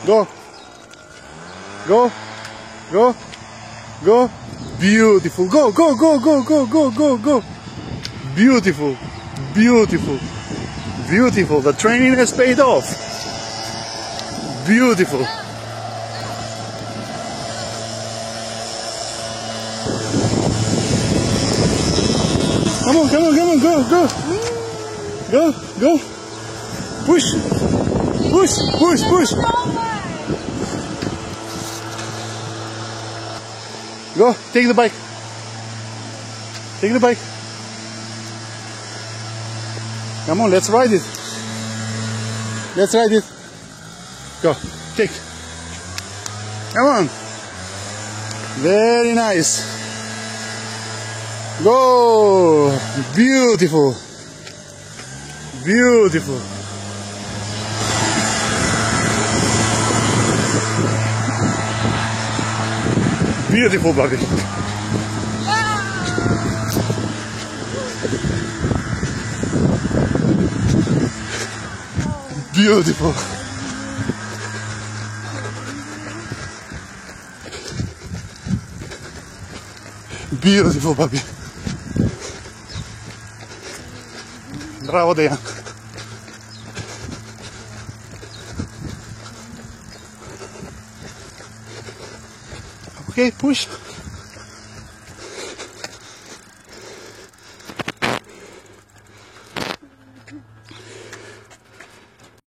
Go. Go. Go. Go. Beautiful. Go, go, go, go, go, go, go, go. Beautiful. Beautiful. Beautiful. The training has paid off. Beautiful. Come on, come on, come on, go, go. Go, go. Push. Push, push, push. Go, take the bike. Take the bike. Come on, let's ride it. Let's ride it. Go, take. Come on. Very nice. Go. Beautiful. Beautiful. Beautiful, Bobby. Beautiful. Beautiful, Bobby. Bravo, Dejan. Okay, push.